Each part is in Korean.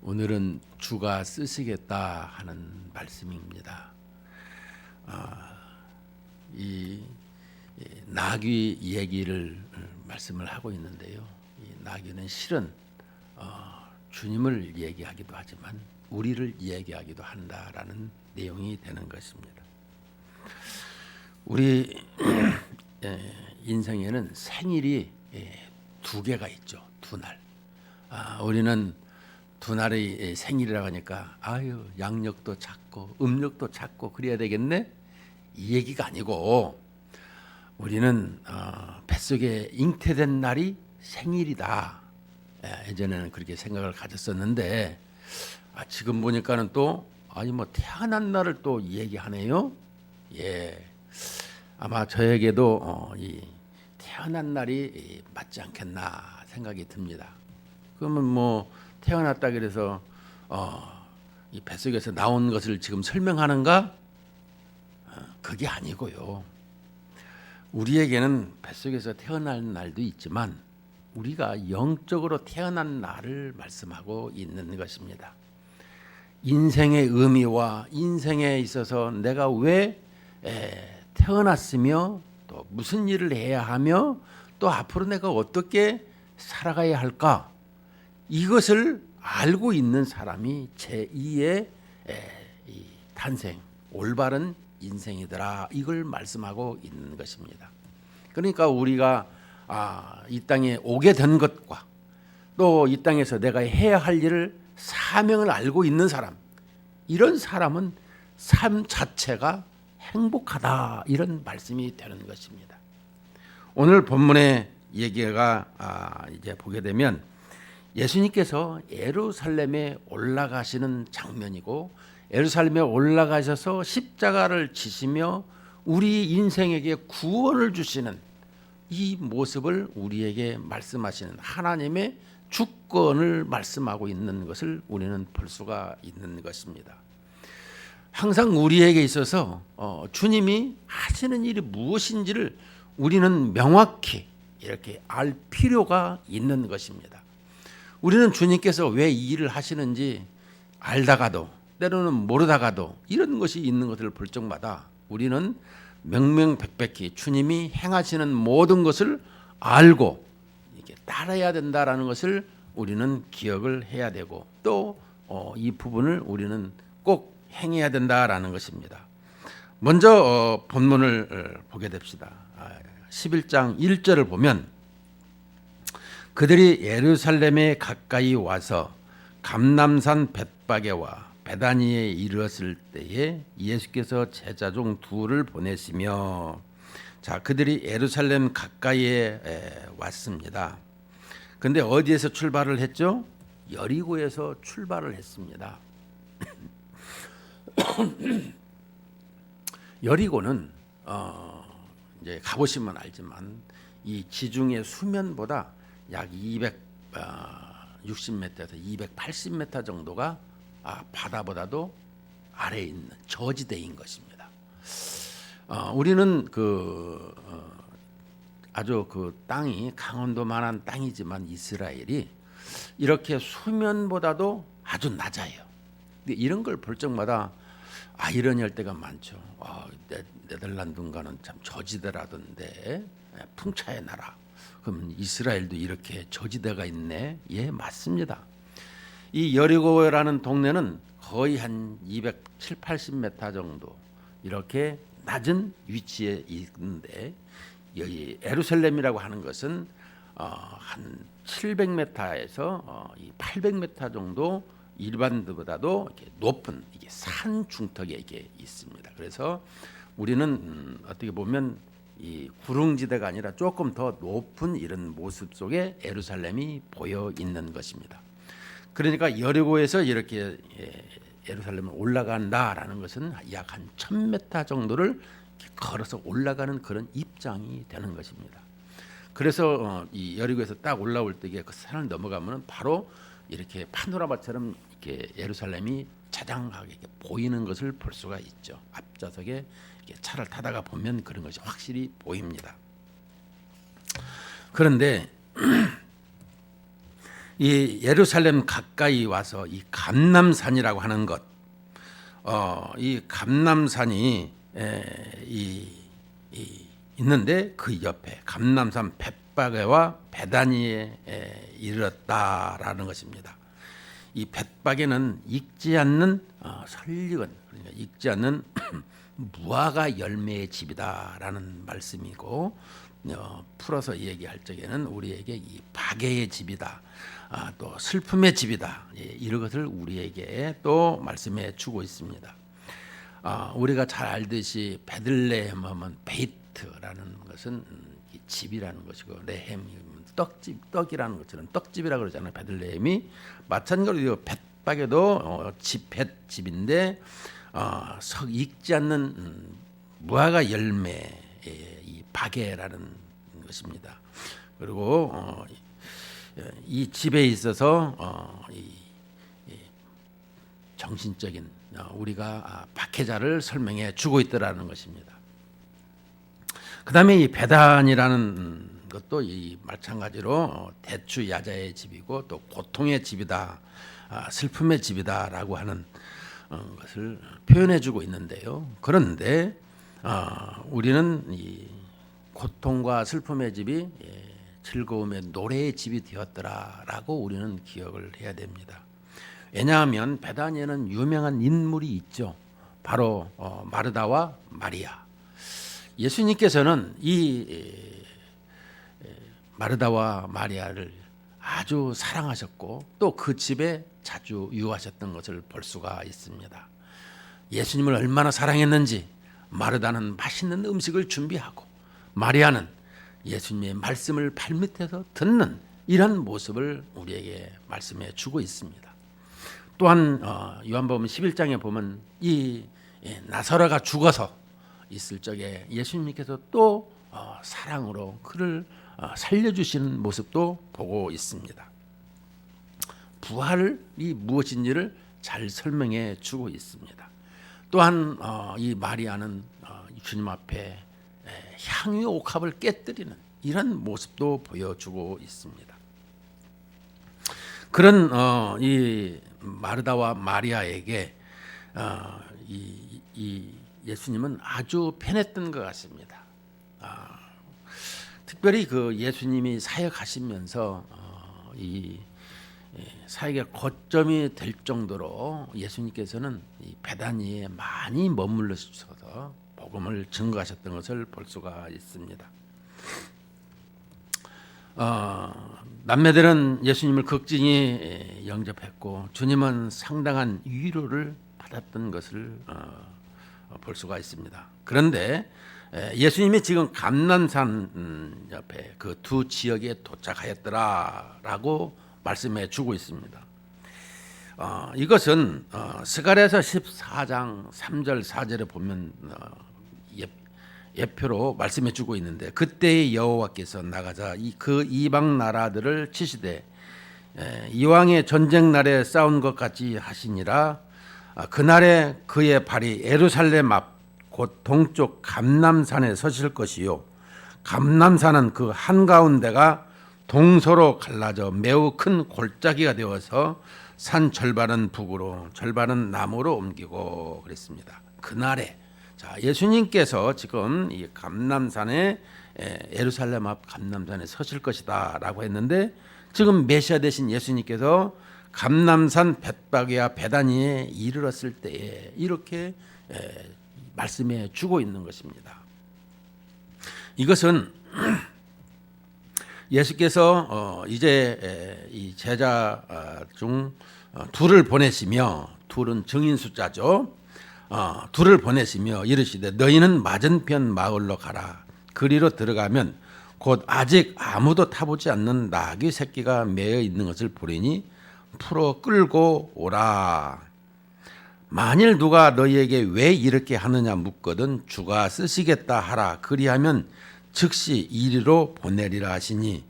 오늘은 주가 쓰시겠다 하는 말씀입니다. 이 나귀 얘기를 말씀을 하고 있는데요. 이 나귀는 실은 주님을 얘기하기도 하지만 우리를 얘기하기도 한다라는 내용이 되는 것입니다. 우리 인생에는 생일이 두 개가 있죠. 두 날. 우리는 두 날의 생일이라고 하니까 아유 양력도 찾고 음력도 찾고 그래야 되겠네 이 얘기가 아니고 우리는 뱃속에 잉태된 날이 생일이다. 예전에는 그렇게 생각을 가졌었는데 지금 보니까는 또 아니 뭐 태어난 날을 또 얘기하네요. 예, 아마 저에게도 이 태어난 날이 맞지 않겠나 생각이 듭니다. 그러면 뭐 태어났다 그래서 이 뱃속에서 나온 것을 지금 설명하는가? 그게 아니고요. 우리에게는 뱃속에서 태어난 날도 있지만 우리가 영적으로 태어난 날을 말씀하고 있는 것입니다. 인생의 의미와 인생에 있어서 내가 왜 태어났으며 또 무슨 일을 해야 하며 또 앞으로 내가 어떻게 살아가야 할까? 이것을 알고 있는 사람이 제2의 탄생, 올바른 인생이더라. 이걸 말씀하고 있는 것입니다. 그러니까 우리가 이 땅에 오게 된 것과 또 이 땅에서 내가 해야 할 일을 사명을 알고 있는 사람, 이런 사람은 삶 자체가 행복하다. 이런 말씀이 되는 것입니다. 오늘 본문의 얘기가 이제 보게 되면 예수님께서 예루살렘에 올라가시는 장면이고 예루살렘에 올라가셔서 십자가를 지시며 우리 인생에게 구원을 주시는 이 모습을 우리에게 말씀하시는 하나님의 주권을 말씀하고 있는 것을 우리는 볼 수가 있는 것입니다. 항상 우리에게 있어서 주님이 하시는 일이 무엇인지를 우리는 명확히 이렇게 알 필요가 있는 것입니다. 우리는 주님께서 왜 이 일을 하시는지 알다가도 때로는 모르다가도 이런 것이 있는 것을 볼 적마다 우리는 명명백백히 주님이 행하시는 모든 것을 알고 이렇게 따라야 된다라는 것을 우리는 기억을 해야 되고 또 이 부분을 우리는 꼭 행해야 된다라는 것입니다. 먼저 본문을 보게 됩시다. 11장 1절을 보면 그들이 예루살렘에 가까이 와서 감람산 벳바게와 베다니에 이르렀을 때에 예수께서 제자 중 둘을 보내시며 자 그들이 예루살렘 가까이에 왔습니다. 근데 어디에서 출발을 했죠? 여리고에서 출발을 했습니다. 여리고는 이제 가보시면 알지만 이 지중해 수면보다 약 260m에서 280m 정도가 바다보다도 아래에 있는 저지대인 것입니다. 우리는 아주 그 땅이 강원도만한 땅이지만 이스라엘이 이렇게 수면보다도 아주 낮아요. 근데 이런 걸 볼 적마다 이런 열대가 많죠. 네덜란드인가는 참 저지대라던데 풍차의 나라. 그러면 이스라엘도 이렇게 저지대가 있네. 예, 맞습니다. 이 여리고라는 동네는 거의 한 270, 80m 정도 이렇게 낮은 위치에 있는데 여기 예루살렘이라고 하는 것은 한 700m에서 800m 정도 일반보다도 이렇게 높은 이게 산 중턱에 이게 있습니다. 그래서 우리는 어떻게 보면 이 구릉지대가 아니라 조금 더 높은 이런 모습 속에 예루살렘이 보여 있는 것입니다. 그러니까 여리고에서 이렇게 예루살렘을 올라간다라는 것은 약 한 1000m 정도를 걸어서 올라가는 그런 입장이 되는 것입니다. 그래서 이 여리고에서 딱 올라올 때 그 산을 넘어가면 바로 이렇게 파노라마처럼 이렇게 예루살렘이 자장하게 이렇게 보이는 것을 볼 수가 있죠. 앞좌석에 이렇게 차를 타다가 보면 그런 것이 확실히 보입니다. 그런데 이 예루살렘 가까이 와서 이 감람산이라고 하는 것, 이 감람산이 있는데 그 옆에 감람산 벳바게와 베다니에 이르렀다라는 것입니다. 이 벳바게는 익지 않는 설익은, 그러니까 익지 않는 무화과 열매의 집이다라는 말씀이고, 풀어서 얘기할 적에는 우리에게 이 박해의 집이다, 또 슬픔의 집이다, 이런 것을 우리에게 또 말씀해 주고 있습니다. 우리가 잘 알듯이 베들레헴 하면 베이트라는 것은 집이라는 것이고, 레헴 떡이라는 것처럼 떡집이라고 그러잖아요. 베들레헴이 마찬가지로 벳바게도 집인데 석 익지 않는 무화과 열매의 이 바게라는 것입니다. 그리고 이 집에 있어서 정신적인 우리가 박해자를 설명해 주고 있더라는 것입니다. 그다음에 이 베단이라는 것도 이 마찬가지로 대추 야자의 집이고 또 고통의 집이다, 슬픔의 집이다라고 하는 것을 표현해 주고 있는데요. 그런데 우리는 이 고통과 슬픔의 집이 즐거움의 노래의 집이 되었더라라고 우리는 기억을 해야 됩니다. 왜냐하면 베다니에는 유명한 인물이 있죠. 바로 마르다와 마리아. 예수님께서는 이 마르다와 마리아를 아주 사랑하셨고 또 그 집에 자주 유하셨던 것을 볼 수가 있습니다. 예수님을 얼마나 사랑했는지 마르다는 맛있는 음식을 준비하고 마리아는 예수님의 말씀을 발밑에서 듣는 이런 모습을 우리에게 말씀해 주고 있습니다. 또한 요한복음 11장에 보면 이 나사로가 죽어서 있을 적에 예수님께서 또 사랑으로 그를 살려주시는 모습도 보고 있습니다. 부활이 무엇인지를 잘 설명해 주고 있습니다. 또한 이 마리아는 주님 앞에 향유 옥합을 깨뜨리는 이런 모습도 보여주고 있습니다. 그런 이 마르다와 마리아에게 이 예수님은 아주 편했던 것 같습니다. 특별히 그 예수님이 사역하시면서 이 사역의 거점이 될 정도로 예수님께서는 이 베다니에 많이 머물러주셔서 복음을 증거하셨던 것을 볼 수가 있습니다. 남매들은 예수님을 극진히 영접했고 주님은 상당한 위로를 받았던 것을 볼 수가 있습니다. 그런데 예수님이 지금 감람산 옆에 그 두 지역에 도착하였더라라고 말씀해 주고 있습니다. 이것은 스가랴서 14장 3절 4절에 보면 예표로 말씀해 주고 있는데 그때의 여호와께서 나가자 그 이방 나라들을 치시되 이왕의 전쟁 날에 싸운 것 같이 하시니라. 그날에 그의 발이 예루살렘 앞 곧 동쪽 감람산에 서실 것이요 감람산은 그 한가운데가 동서로 갈라져 매우 큰 골짜기가 되어서 산 절반은 북으로 절반은 남으로 옮기고 그랬습니다. 그날에 자 예수님께서 지금 이 감람산에 예루살렘 앞 감람산에 서실 것이다라고 했는데 지금 메시아 되신 예수님께서 감람산 벳바게와 베다니에 이르렀을 때에 이렇게 말씀해 주고 있는 것입니다. 이것은 예수께서 이제 이 제자 중 둘을 보내시며 둘은 증인 숫자죠. 둘을 보내시며 이르시되 너희는 맞은편 마을로 가라. 그리로 들어가면 곧 아직 아무도 타보지 않는 나귀 새끼가 매어 있는 것을 보리니 풀어 끌고 오라. 만일 누가 너희에게 왜 이렇게 하느냐 묻거든 주가 쓰시겠다 하라. 그리하면 즉시 이리로 보내리라 하시니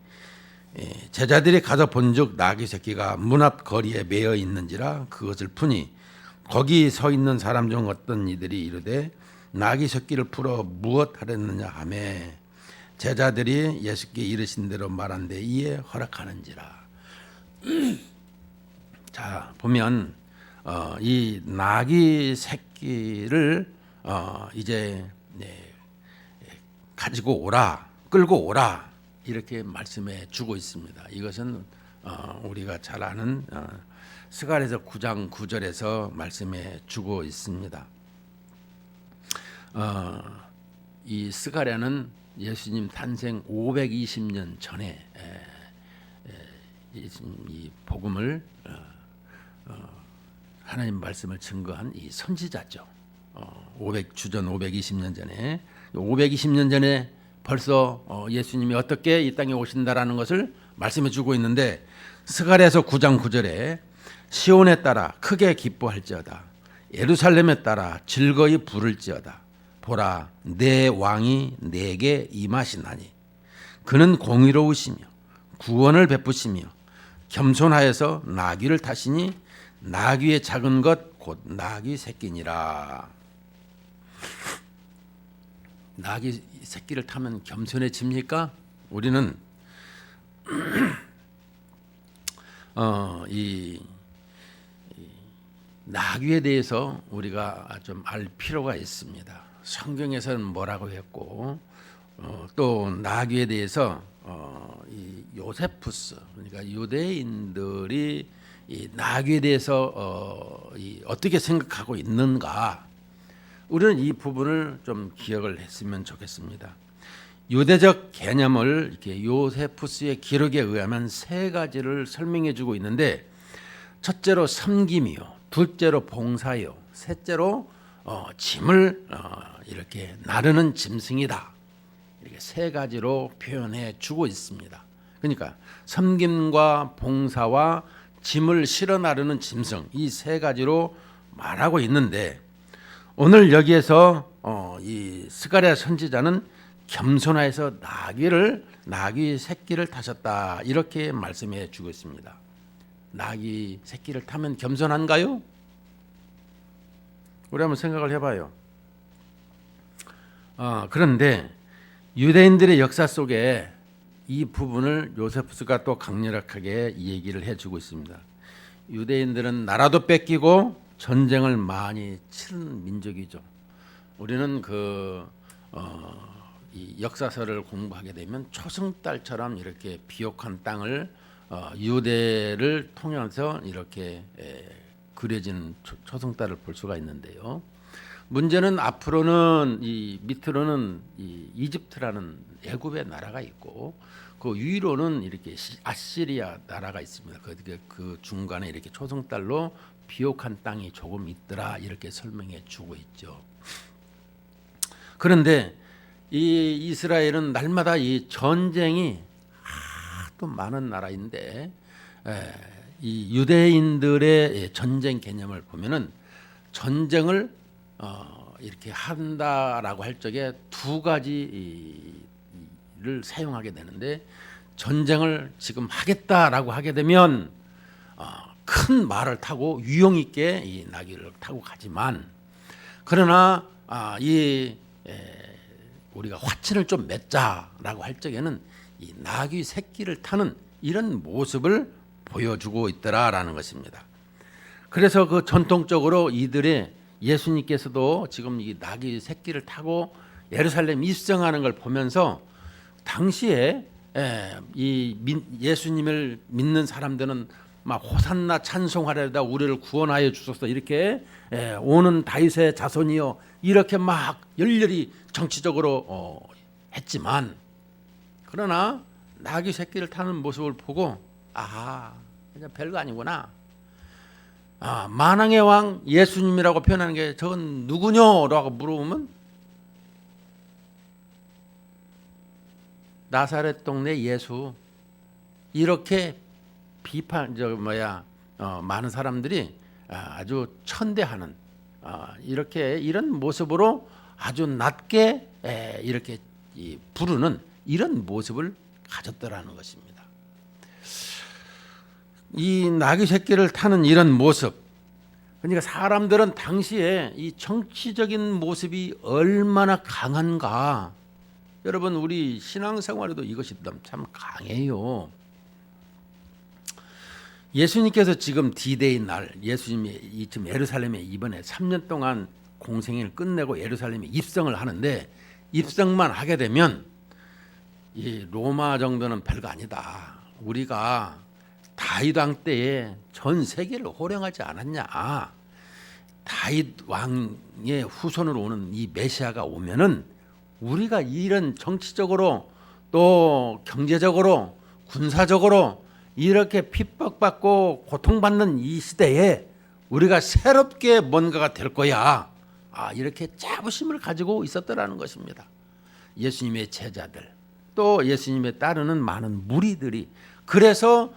제자들이 가서 본즉 나귀 새끼가 문 앞 거리에 매어 있는지라 그것을 푸니 거기 서 있는 사람 중 어떤 이들이 이르되 나귀 새끼를 풀어 무엇 하랬느냐 하며 제자들이 예수께 이르신 대로 말한데 이에 허락하는지라. 자 보면 이 나귀 새끼를 이제 가지고 오라, 끌고 오라 이렇게 말씀해 주고 있습니다. 이것은 우리가 잘 아는 스가랴서 9장 9절에서 말씀해 주고 있습니다. 이 스가랴는 예수님 탄생 520년 전에 이 복음을 하나님 말씀을 증거한 이 선지자죠. 주전 520년 전에 520년 전에 벌써 예수님이 어떻게 이 땅에 오신다라는 것을 말씀해 주고 있는데 스가랴서 9장 9절에 시온에 따라 크게 기뻐할지어다 예루살렘에 따라 즐거이 부를지어다 보라 내 왕이 내게 임하시나니 그는 공의로우시며 구원을 베푸시며 겸손하여서 나귀를 타시니 나귀의 작은 것 곧 나귀 새끼니라. 나귀 새끼를 타면 겸손해집니까? 우리는 이 나귀에 대해서 우리가 좀 알 필요가 있습니다. 성경에서는 뭐라고 했고 또 나귀에 대해서 이 요세푸스 그러니까 유대인들이 이 나귀에 대해서 어떻게 생각하고 있는가 우리는 이 부분을 좀 기억을 했으면 좋겠습니다. 유대적 개념을 이렇게 요세푸스의 기록에 의하면 세 가지를 설명해주고 있는데 첫째로 섬김이요, 둘째로 봉사요, 셋째로 짐을 이렇게 나르는 짐승이다. 이렇게 세 가지로 표현해 주고 있습니다. 그러니까 섬김과 봉사와 짐을 실어 나르는 짐승 이 세 가지로 말하고 있는데 오늘 여기에서 이 스가랴 선지자는 겸손하여서 나귀 새끼를 타셨다 이렇게 말씀해 주고 있습니다. 나귀 새끼를 타면 겸손한가요? 우리 한번 생각을 해봐요. 그런데 유대인들의 역사 속에 이 부분을 요세푸스가 또 강력하게 얘기를 해주고 있습니다. 유대인들은 나라도 뺏기고 전쟁을 많이 치른 민족이죠. 우리는 이 역사서를 공부하게 되면 초승달처럼 이렇게 비옥한 땅을 유대를 통해서 이렇게 그려진 초승달을 볼 수가 있는데요. 문제는 앞으로는 이 밑으로는 이 이집트라는 애굽의 나라가 있고 그 위로는 이렇게 아시리아 나라가 있습니다. 그 중간에 이렇게 초승달로 비옥한 땅이 조금 있더라 이렇게 설명해 주고 있죠. 그런데 이 이스라엘은 날마다 이 전쟁이 하도 많은 나라인데 이 유대인들의 전쟁 개념을 보면은 전쟁을 이렇게 한다라고 할 적에 두 가지를 사용하게 되는데 전쟁을 지금 하겠다라고 하게 되면 큰 말을 타고 유용 있게 이 나귀를 타고 가지만 그러나 우리가 화친을 좀 맺자라고 할 적에는 이 나귀 새끼를 타는 이런 모습을 보여주고 있더라라는 것입니다. 그래서 그 전통적으로 이들의 예수님께서도 지금 이 나귀 새끼를 타고 예루살렘 입성하는 걸 보면서 당시에 예수님을 믿는 사람들은 막 호산나 찬송하려다 우리를 구원하여 주소서 이렇게 오는 다윗의 자손이요 이렇게 막 열렬히 정치적으로 했지만 그러나 나귀 새끼를 타는 모습을 보고 그냥 별거 아니구나. 만왕의 왕 예수님이라고 표현하는 게 저건 누구냐라고 물어보면 나사렛 동네 예수 이렇게 많은 사람들이 아주 천대하는 이런 모습으로 아주 낮게 이렇게 부르는 이런 모습을 가졌더라는 것입니다. 이 나귀 새끼를 타는 이런 모습, 그러니까 사람들은 당시에 이 정치적인 모습이 얼마나 강한가. 여러분 우리 신앙생활에도 이것이 참 강해요. 예수님께서 지금 D-Day 날 예수님이 지금 예루살렘에 이번에 3년 동안 공생을 끝내고 예루살렘에 입성을 하는데 입성만 하게 되면 이 로마 정도는 별거 아니다. 우리가 다윗 왕 때에 전 세계를 호령하지 않았냐. 다윗 왕의 후손으로 오는 이 메시아가 오면은 우리가 이런 정치적으로 또 경제적으로 군사적으로 이렇게 핍박받고 고통받는 이 시대에 우리가 새롭게 뭔가가 될 거야. 이렇게 자부심을 가지고 있었더라는 것입니다. 예수님의 제자들 또 예수님에 따르는 많은 무리들이 그래서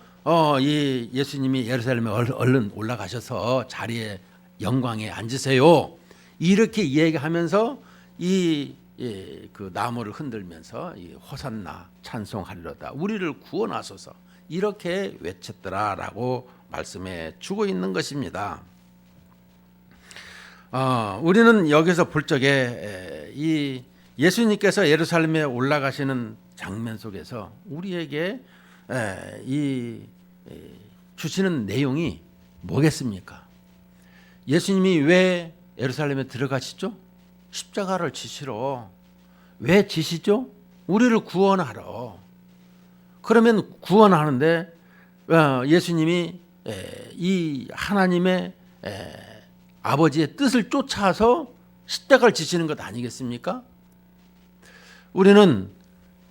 이 예수님이 예루살렘에 얼른 올라가셔서 자리에 영광에 앉으세요. 이렇게 얘기하면서 그 나무를 흔들면서 호산나 찬송하리로다. 우리를 구원하소서. 이렇게 외쳤더라라고 말씀해 주고 있는 것입니다. 우리는 여기서 볼 적에 이 예수님께서 예루살렘에 올라가시는 장면 속에서 우리에게 주시는 내용이 뭐겠습니까? 예수님이 왜 예루살렘에 들어가시죠? 십자가를 지시러. 왜 지시죠? 우리를 구원하러. 그러면 구원하는데 예수님이 이 하나님의 아버지의 뜻을 쫓아서 십자가를 지시는 것 아니겠습니까? 우리는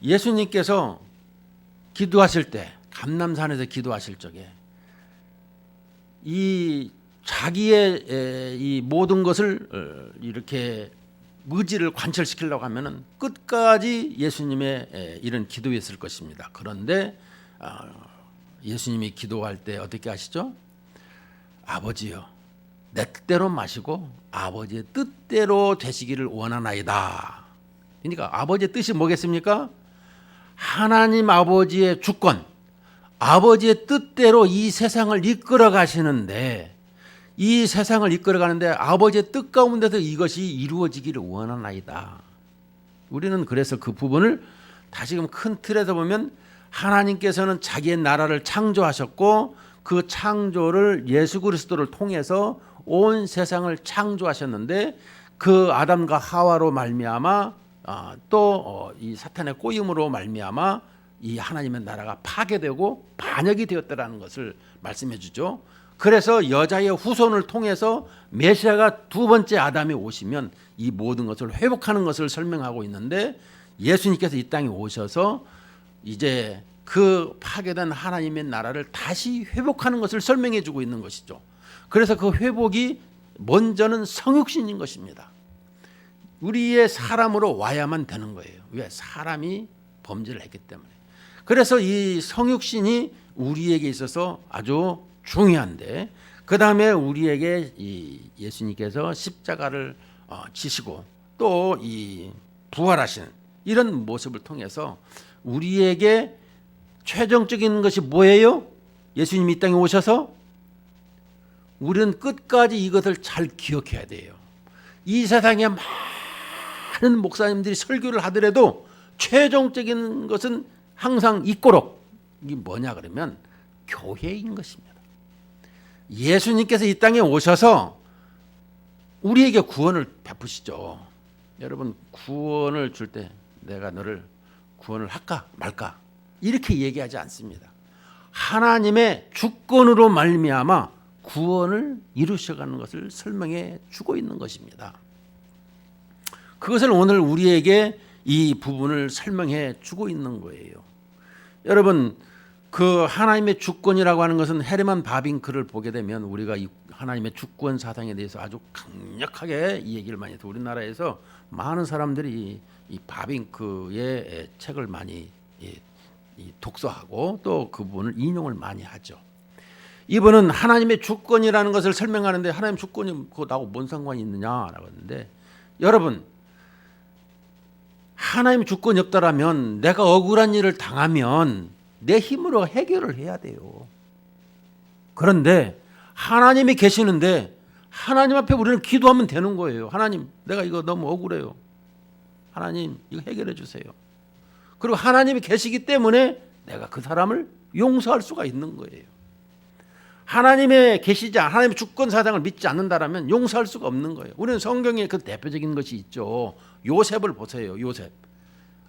예수님께서 기도하실 때 감람산에서 기도하실 적에 이 자기의 이 모든 것을 이렇게 의지를 관철시키려고 하면은 끝까지 예수님의 이런 기도였을 것입니다. 그런데 예수님이 기도할 때 어떻게 하시죠? 아버지요, 내 뜻대로 마시고 아버지의 뜻대로 되시기를 원하나이다. 그러니까 아버지의 뜻이 뭐겠습니까? 하나님 아버지의 주권, 아버지의 뜻대로 이 세상을 이끌어 가시는데 이 세상을 이끌어가는데 아버지의 뜻 가운데서 이것이 이루어지기를 원하나이다. 우리는 그래서 그 부분을 다시금 큰 틀에서 보면 하나님께서는 자기의 나라를 창조하셨고 그 창조를 예수 그리스도를 통해서 온 세상을 창조하셨는데 그 아담과 하와로 말미암아 또 이 사탄의 꼬임으로 말미암아 이 하나님의 나라가 파괴되고 반역이 되었다라는 것을 말씀해 주죠. 그래서 여자의 후손을 통해서 메시아가 두 번째 아담이 오시면 이 모든 것을 회복하는 것을 설명하고 있는데 예수님께서 이 땅에 오셔서 이제 그 파괴된 하나님의 나라를 다시 회복하는 것을 설명해 주고 있는 것이죠. 그래서 그 회복이 먼저는 성육신인 것입니다. 우리의 사람으로 와야만 되는 거예요. 왜? 사람이 범죄를 했기 때문에. 그래서 이 성육신이 우리에게 있어서 아주 중요한데 그 다음에 우리에게 이 예수님께서 십자가를 지시고 또 이 부활하신 이런 모습을 통해서 우리에게 최종적인 것이 뭐예요? 예수님이 이 땅에 오셔서 우리는 끝까지 이것을 잘 기억해야 돼요. 이 세상에 많은 목사님들이 설교를 하더라도 최종적인 것은 항상 있도록 이게 뭐냐 그러면 교회인 것입니다. 예수님께서 이 땅에 오셔서 우리에게 구원을 베푸시죠. 여러분 구원을 줄 때 내가 너를 구원을 할까 말까 이렇게 얘기하지 않습니다. 하나님의 주권으로 말미암아 구원을 이루셔가는 것을 설명해 주고 있는 것입니다. 그것을 오늘 우리에게 이 부분을 설명해 주고 있는 거예요. 여러분 그 하나님의 주권이라고 하는 것은 헤르만 바빙크를 보게 되면 우리가 이 하나님의 주권 사상에 대해서 아주 강력하게 이 얘기를 많이 해서 우리나라에서 많은 사람들이 이 바빙크의 책을 많이 독서하고 또 그 부분을 인용을 많이 하죠. 이분은 하나님의 주권이라는 것을 설명하는데 하나님 주권이 그거 나하고 뭔 상관이 있느냐라고 하는데 여러분 하나님 주권이 없다라면 내가 억울한 일을 당하면 내 힘으로 해결을 해야 돼요. 그런데 하나님이 계시는데 하나님 앞에 우리는 기도하면 되는 거예요. 하나님 내가 이거 너무 억울해요. 하나님 이거 해결해 주세요. 그리고 하나님이 계시기 때문에 내가 그 사람을 용서할 수가 있는 거예요. 하나님의 계시지 하나님의 주권 사상을 믿지 않는다라면 용서할 수가 없는 거예요. 우리는 성경에 그 대표적인 것이 있죠. 요셉을 보세요. 요셉.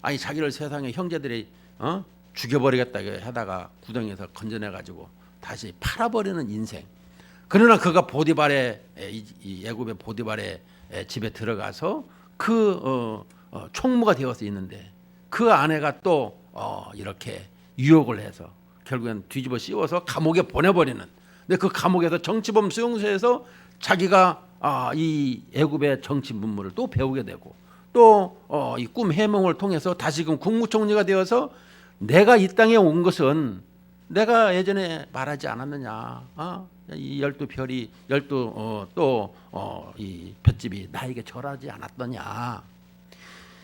아니 자기를 세상의 형제들이 죽여버리겠다 하다가 구덩이에서 건져내 가지고 다시 팔아버리는 인생. 그러나 그가 보디발의 이 애굽의 보디발의 집에 들어가서 그 총무가 되어서 있는데 그 아내가 또 이렇게 유혹을 해서 결국엔 뒤집어 씌워서 감옥에 보내버리는. 근데 그 감옥에서 정치범 수용소에서 자기가 이 애굽의 정치 문물을 또 배우게 되고 또 이 꿈 해몽을 통해서 다시금 국무총리가 되어서 내가 이 땅에 온 것은 내가 예전에 말하지 않았느냐. 이 12별이 12이 볏집이 나에게 절하지 않았더냐.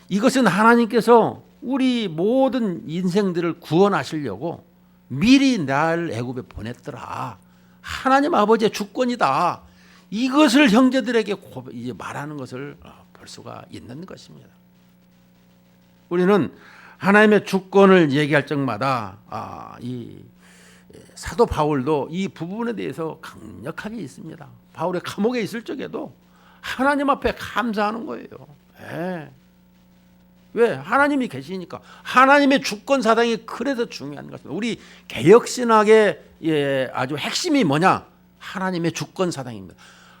이것은 하나님께서 우리 모든 인생들을 구원하시려고 미리 날 애굽에 보냈더라. 하나님 아버지의 주권이다. 이것을 형제들에게 이제 말하는 것을 볼 수가 있는 것입니다. 우리는 하나님의 주권을 얘기할 적마다 이 사도 바울도 이 부분에 대해서 강력하게 있습니다. 바울의 감옥에 있을 적에도 하나님 앞에 감사하는 거예요. 왜? 하나님이 계시니까. 하나님의 주권 사상이 그래서 중요한 것입니다. 우리 개혁신학의 아주 핵심이 뭐냐? 하나님의 주권 사상입니다.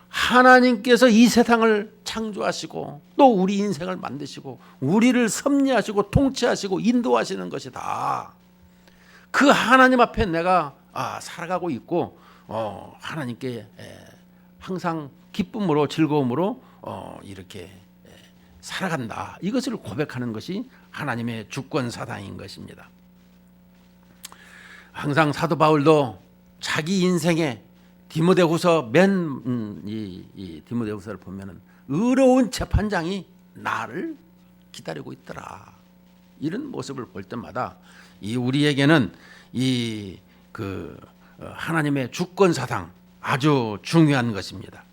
하나님께서 이 세상을 창조하시고 또 우리 인생을 만드시고 우리를 섭리하시고 통치하시고 인도하시는 것이다. 그 하나님 앞에 내가 살아가고 있고 하나님께 항상 기쁨으로 즐거움으로 이렇게 살아간다. 이것을 고백하는 것이 하나님의 주권 사상인 것입니다. 항상 사도 바울도 자기 인생에 디모데후서 이 디모데후서를 보면은 의로운 재판장이 나를 기다리고 있더라. 이런 모습을 볼 때마다 이 우리에게는 이 하나님의 주권 사상 아주 중요한 것입니다.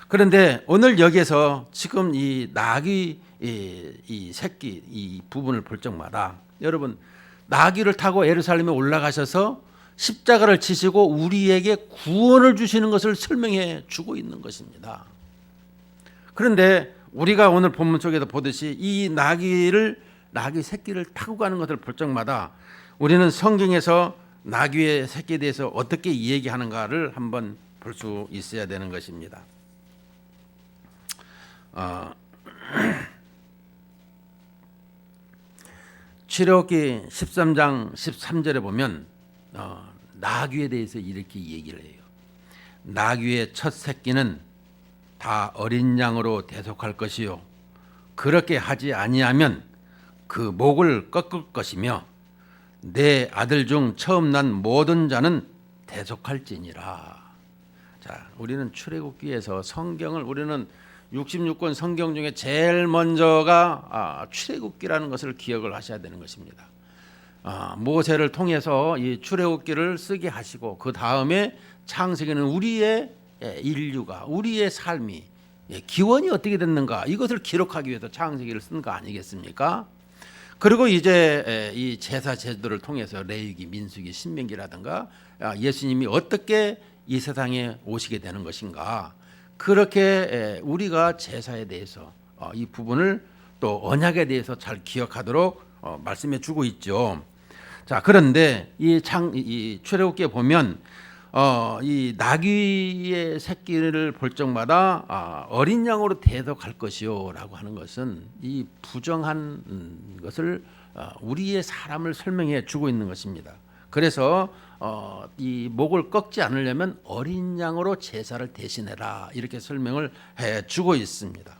그런데 오늘 여기에서 지금 이 나귀 이 새끼 이 부분을 볼 적마다 여러분 나귀를 타고 예루살렘에 올라가셔서 십자가를 지시고 우리에게 구원을 주시는 것을 설명해 주고 있는 것입니다. 그런데 우리가 오늘 본문 속에서 보듯이 이 나귀 새끼를 타고 가는 것을 볼 적마다 우리는 성경에서 나귀의 새끼에 대해서 어떻게 얘기하는가를 한번 볼 수 있어야 되는 것입니다. 출애굽기 13장 13절에 보면 나귀에 대해서 이렇게 얘기를 해요. 나귀의 첫 새끼는 다 어린 양으로 대속할 것이요 그렇게 하지 아니하면 그 목을 꺾을 것이며 내 아들 중 처음 난 모든 자는 대속할지니라. 자, 우리는 출애굽기에서 성경을 우리는 66권 성경 중에 제일 먼저가 출애굽기라는 것을 기억을 하셔야 되는 것입니다. 모세를 통해서 이 출애굽기를 쓰게 하시고 그 다음에 창세기는 우리의 인류가 우리의 삶이 기원이 어떻게 됐는가 이것을 기록하기 위해서 창세기를 쓴 거 아니겠습니까? 그리고 이제 이 제사 제도를 통해서 레위기, 민수기, 신명기라든가 예수님이 어떻게 이 세상에 오시게 되는 것인가 그렇게 우리가 제사에 대해서 이 부분을 또 언약에 대해서 잘 기억하도록 말씀해 주고 있죠. 자, 그런데 이 출애굽기에 보면 이 나귀의 새끼를 볼 적마다 어린 양으로 대속할 것이요라고 하는 것은 이 부정한 것을 우리의 사람을 설명해 주고 있는 것입니다. 그래서 이 목을 꺾지 않으려면 어린 양으로 제사를 대신해라 이렇게 설명을 해 주고 있습니다.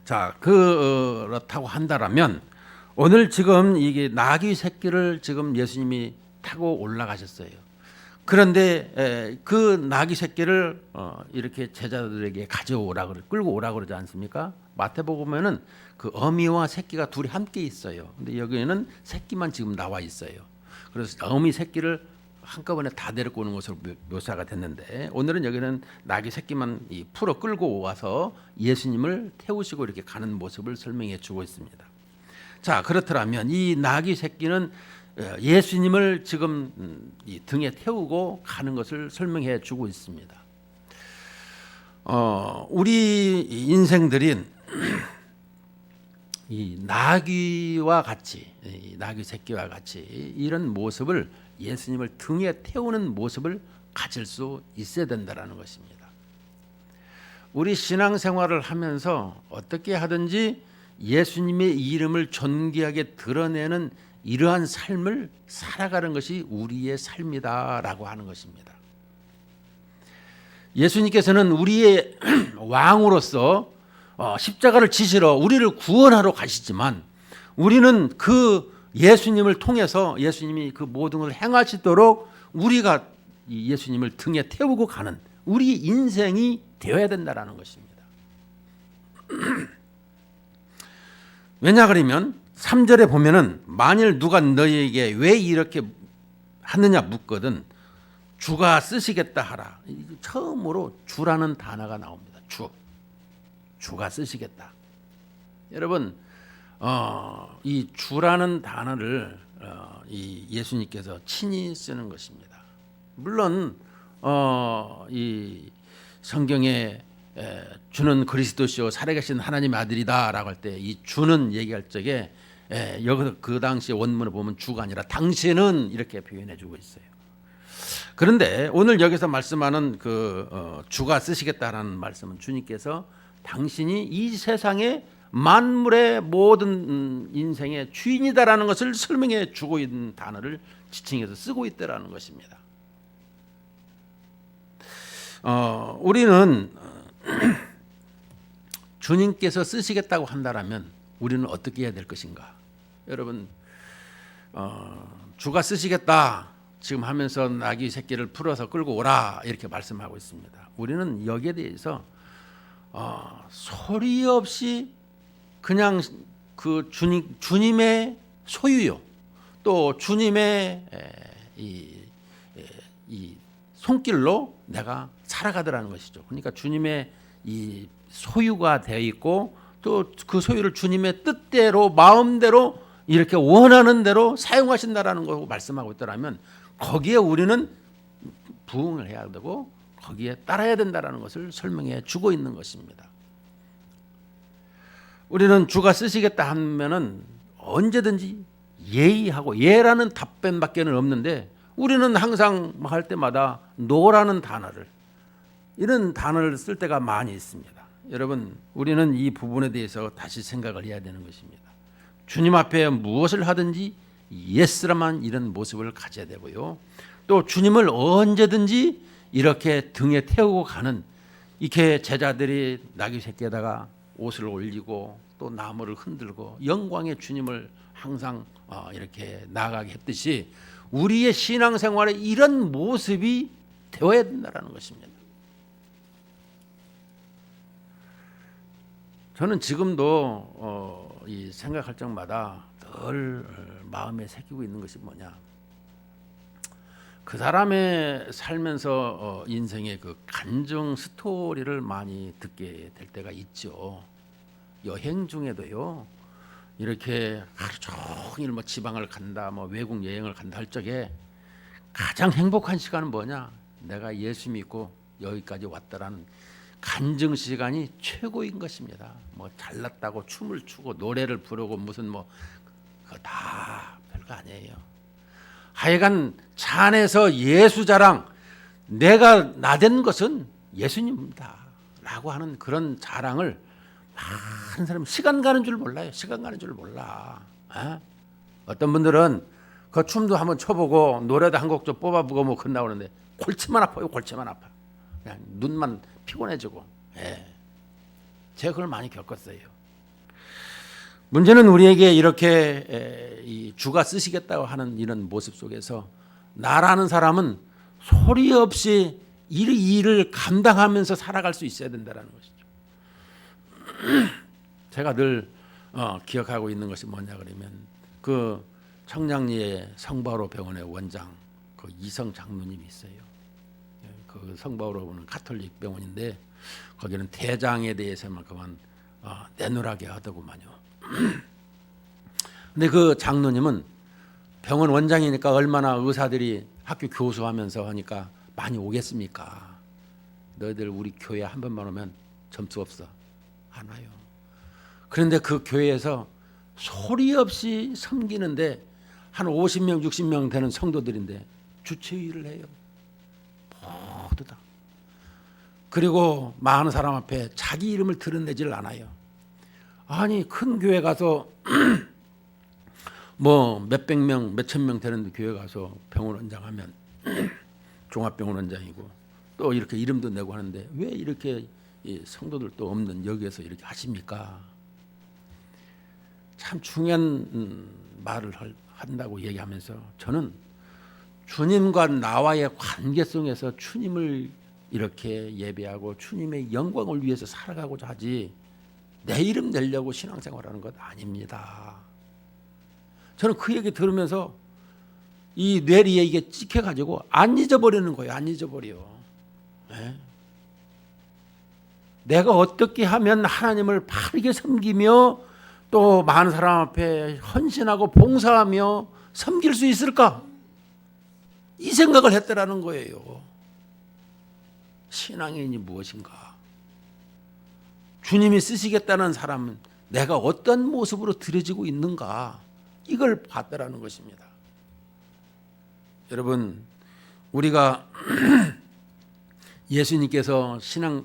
자, 그렇다고 한다라면 오늘 지금 이게 나귀 새끼를 지금 예수님이 타고 올라가셨어요. 그런데 그 나귀 새끼를 이렇게 제자들에게 끌고 오라 그러지 않습니까? 마태복음에는 그 어미와 새끼가 둘이 함께 있어요. 근데 여기에는 새끼만 지금 나와 있어요. 그래서 어미 새끼를 한꺼번에 다 데리고 오는 것으로 묘사가 됐는데 오늘은 여기는 나귀 새끼만 풀어 끌고 와서 예수님을 태우시고 이렇게 가는 모습을 설명해 주고 있습니다. 자, 그렇더라면 이 나귀 새끼는 예수님을 지금 이 등에 태우고 가는 것을 설명해 주고 있습니다. 우리 인생들이 이 나귀와 같이, 나귀 새끼와 같이 이런 모습을, 예수님을 등에 태우는 모습을 가질 수 있어야 된다는 것입니다. 우리 신앙생활을 하면서 어떻게 하든지 예수님의 이름을 존귀하게 드러내는 이러한 삶을 살아가는 것이 우리의 삶이다라고 하는 것입니다. 예수님께서는 우리의 왕으로서 십자가를 지시러 우리를 구원하러 가시지만, 우리는 그 예수님을 통해서 예수님이 그 모든 걸 행하시도록 우리가 이 예수님을 등에 태우고 가는 우리 인생이 되어야 된다는 것입니다. 왜냐 그러면 3절에 보면은 만일 누가 너희에게 왜 이렇게 하느냐 묻거든 주가 쓰시겠다 하라. 처음으로 주라는 단어가 나옵니다. 주가 쓰시겠다. 여러분, 이 주라는 단어를 이 예수님께서 친히 쓰는 것입니다. 물론 이 성경에 주는 그리스도시요 살아계신 하나님의 아들이다라고 할 때 이 주는 얘기할 적에 여기서 그 당시 원문을 보면 주가 아니라 당신은 이렇게 표현해주고 있어요. 그런데 오늘 여기서 말씀하는 그 주가 쓰시겠다라는 말씀은 주님께서 당신이 이 세상의 만물의 모든 인생의 주인이다라는 것을 설명해 주고 있는 단어를 지칭해서 쓰고 있다라는 것입니다. 우리는 주님께서 쓰시겠다고 한다라면 우리는 어떻게 해야 될 것인가? 여러분, 주가 쓰시겠다 지금 하면서 나귀 새끼를 풀어서 끌고 오라 이렇게 말씀하고 있습니다. 우리는 여기에 대해서 소리 없이 그냥 그 주님의 소유요, 또 주님의 이 손길로 내가 살아가더라는 것이죠. 그러니까 주님의 이 소유가 되어 있고 또 그 소유를 주님의 뜻대로 마음대로 이렇게 원하는 대로 사용하신다라는 거 말씀하고 있더라면 거기에 우리는 부응을 해야 되고 거기에 따라야 된다라는 것을 설명해 주고 있는 것입니다. 우리는 주가 쓰시겠다 하면은 언제든지 예의하고 예라는 답변밖에는 없는데 우리는 항상 할 때마다 노라는 단어를, 이런 단어를 쓸 때가 많이 있습니다. 여러분, 우리는 이 부분에 대해서 다시 생각을 해야 되는 것입니다. 주님 앞에 무엇을 하든지 예스라만 이런 모습을 가져야 되고요. 또 주님을 언제든지 이렇게 등에 태우고 가는, 이렇게 제자들이 나귀 새끼에다가 옷을 올리고 또 나무를 흔들고 영광의 주님을 항상 이렇게 나아가게 했듯이 우리의 신앙생활에 이런 모습이 되어야 된다는 것입니다. 저는 지금도 이 생각할 적마다 늘 마음에 새기고 있는 것이 뭐냐, 그 사람의 살면서 인생의 그 간증 스토리를 많이 듣게 될 때가 있죠. 여행 중에도요, 이렇게 하루 종일 뭐 지방을 간다, 뭐 외국 여행을 간다 할 적에 가장 행복한 시간은 뭐냐? 내가 예수 믿고 여기까지 왔다라는 간증 시간이 최고인 것입니다. 뭐 잘났다고 춤을 추고 노래를 부르고 무슨 뭐 그거 다 별거 아니에요. 하여간 차 안에서 예수 자랑, 내가 나된 것은 예수님입니다 라고 하는 그런 자랑을 많은 사람이 시간 가는 줄 몰라요. 시간 가는 줄 몰라. 어떤 분들은 그 춤도 한번 춰보고 노래도 한 곡 좀 뽑아보고 뭐 끝나오는데 골치만 아파요. 골치만 아파. 그냥 눈만 피곤해지고. 제가 그걸 많이 겪었어요. 문제는 우리에게 이렇게 이 주가 쓰시겠다고 하는 이런 모습 속에서 나라는 사람은 소리 없이 이 일을 감당하면서 살아갈 수 있어야 된다는 것이죠. 제가 늘 기억하고 있는 것이 뭐냐 그러면 그 청량리에 성바오로 병원의 원장 그 이성 장로님이 있어요. 그 성바오로는 가톨릭 병원인데 거기는 대장에 대해서만 그만 내놓으라게 하더구만요. 근데 그 장로님은 병원 원장이니까 얼마나 의사들이 학교 교수하면서 하니까 많이 오겠습니까? 너희들 우리 교회 한 번만 오면 점수 없어. 안 와요. 그런데 그 교회에서 소리 없이 섬기는데 한 50명 60명 되는 성도들인데 주체의를 해요. 모두 다. 그리고 많은 사람 앞에 자기 이름을 드러내질 않아요. 아니 큰 교회 가서 뭐 몇백 명 몇천 명 되는 교회 가서 병원 원장하면 종합병원 원장이고 또 이렇게 이름도 내고 하는데 왜 이렇게 성도들도 없는 여기에서 이렇게 하십니까? 참 중요한 말을 한다고 얘기하면서 저는 주님과 나와의 관계성에서 주님을 이렇게 예배하고 주님의 영광을 위해서 살아가고자 하지 내 이름 내려고 신앙생활하는 것 아닙니다. 저는 그 얘기 들으면서 이 뇌리에 이게 찍혀가지고 안 잊어버리는 거예요. 안 잊어버려. 네? 내가 어떻게 하면 하나님을 바르게 섬기며 또 많은 사람 앞에 헌신하고 봉사하며 섬길 수 있을까? 이 생각을 했더라는 거예요. 신앙인이 무엇인가? 주님이 쓰시겠다는 사람은 내가 어떤 모습으로 드려지고 있는가? 이걸 봤더라는 것입니다. 여러분, 우리가 예수님께서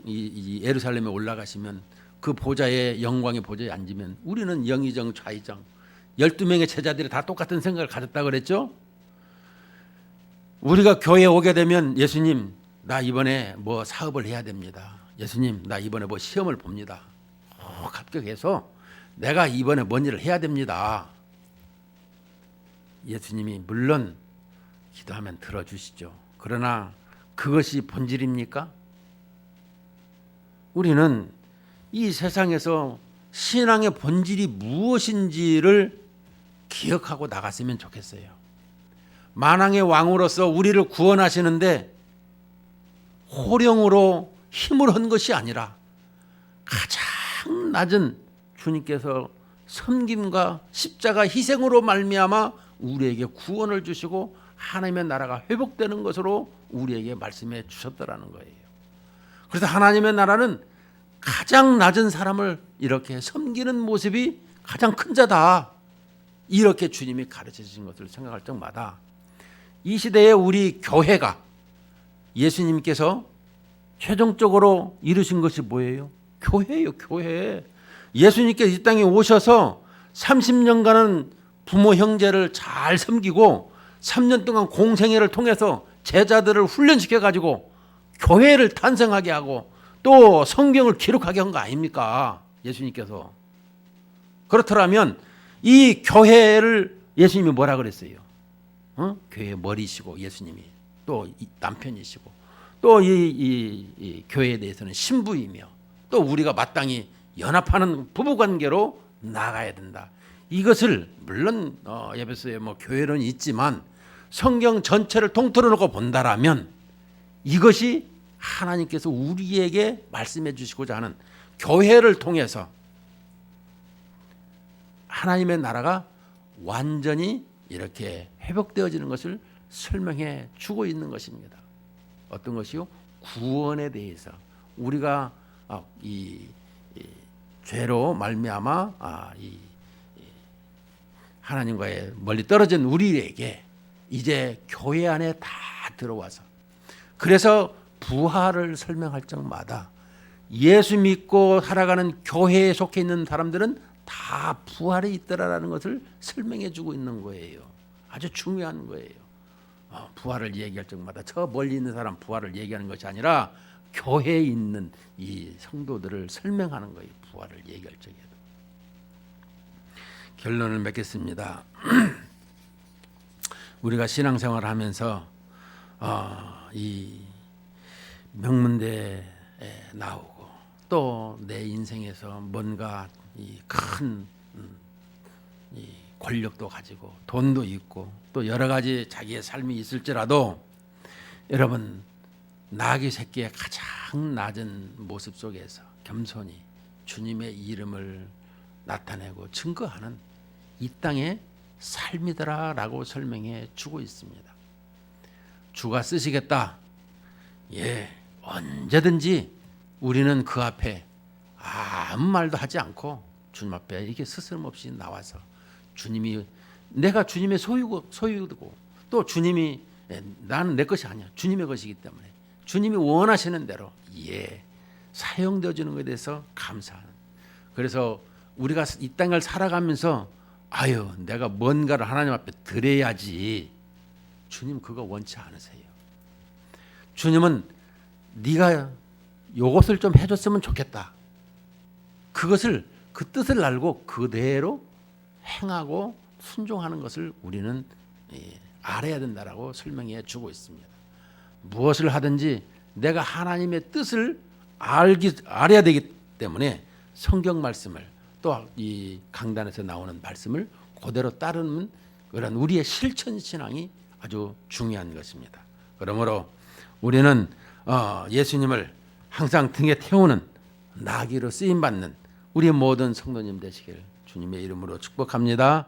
이 예루살렘에 올라가시면 그 보좌에 영광의 보좌에 앉으면 우리는 영의정 좌의정 12명의 제자들이 다 똑같은 생각을 가졌다 그랬죠. 우리가 교회에 오게 되면 예수님 나 이번에 뭐 사업을 해야 됩니다. 예수님 나 이번에 뭐 시험을 봅니다. 합격해서 내가 이번에 뭔 일을 해야 됩니다. 예수님이 물론 기도하면 들어주시죠. 그러나 그것이 본질입니까? 우리는 이 세상에서 신앙의 본질이 무엇인지를 기억하고 나갔으면 좋겠어요. 만왕의 왕으로서 우리를 구원하시는데 호령으로 힘을 한 것이 아니라 가장 낮은 주님께서 섬김과 십자가 희생으로 말미암아 우리에게 구원을 주시고 하나님의 나라가 회복되는 것으로 우리에게 말씀해 주셨더라는 거예요. 그래서 하나님의 나라는 가장 낮은 사람을 이렇게 섬기는 모습이 가장 큰 자다. 이렇게 주님이 가르쳐 주신 것을 생각할 적마다 이 시대에 우리 교회가 예수님께서 최종적으로 이루신 것이 뭐예요? 교회예요. 교회. 예수님께서 이 땅에 오셔서 30년간은 부모 형제를 잘 섬기고 3년 동안 공생애를 통해서 제자들을 훈련시켜 가지고 교회를 탄생하게 하고 또 성경을 기록하게 한 거 아닙니까? 예수님께서. 그렇더라면 이 교회를 예수님이 뭐라 그랬어요? 교회의 머리시고 예수님이 또 남편이시고 또 이 교회에 대해서는 신부이며 또 우리가 마땅히 연합하는 부부관계로 나가야 된다. 이것을 물론 에베소에 뭐 교회는 있지만 성경 전체를 통틀어 놓고 본다라면 이것이 하나님께서 우리에게 말씀해 주시고자 하는 교회를 통해서 하나님의 나라가 완전히 이렇게 회복되어지는 것을 설명해 주고 있는 것입니다. 어떤 것이요? 구원에 대해서 우리가 이 죄로 말미암아 하나님과의 멀리 떨어진 우리에게 이제 교회 안에 다 들어와서 그래서 부활을 설명할 적마다 예수 믿고 살아가는 교회에 속해 있는 사람들은 다 부활에 있더라라는 것을 설명해 주고 있는 거예요. 아주 중요한 거예요. 부활을 얘기할 적마다 저 멀리 있는 사람 부활을 얘기하는 것이 아니라 교회에 있는 이 성도들을 설명하는 거예요. 부활을 얘기할 적에도. 결론을 맺겠습니다. 우리가 신앙생활을 하면서 이 명문대에 나오고 또 내 인생에서 뭔가 큰 권력도 가지고 돈도 있고 또 여러 가지 자기의 삶이 있을지라도 여러분 나귀 새끼의 가장 낮은 모습 속에서 겸손히 주님의 이름을 나타내고 증거하는 이 땅의 삶이더라라고 설명해 주고 있습니다. 주가 쓰시겠다. 예, 언제든지 우리는 그 앞에 아무 말도 하지 않고 주님 앞에 이렇게 스스럼없이 나와서 주님이 내가 주님의 소유고 또 주님이 나는 내 것이 아니야. 주님의 것이기 때문에 주님이 원하시는 대로 사용되어 주는 것에 대해서 감사하는. 그래서 우리가 이 땅을 살아가면서 내가 뭔가를 하나님 앞에 드려야지. 주님 그거 원치 않으세요. 주님은 네가 요것을 좀 해줬으면 좋겠다. 그것을 그 뜻을 알고 그대로 행하고 순종하는 것을 우리는 알아야 된다라고 설명해 주고 있습니다. 무엇을 하든지 내가 하나님의 뜻을 알아야 되기 때문에 성경 말씀을 또 이 강단에서 나오는 말씀을 그대로 따르는 그런 우리의 실천 신앙이 아주 중요한 것입니다. 그러므로 우리는 예수님을 항상 등에 태우는 나귀로 쓰임 받는 우리 모든 성도님 되시길 주님의 이름으로 축복합니다.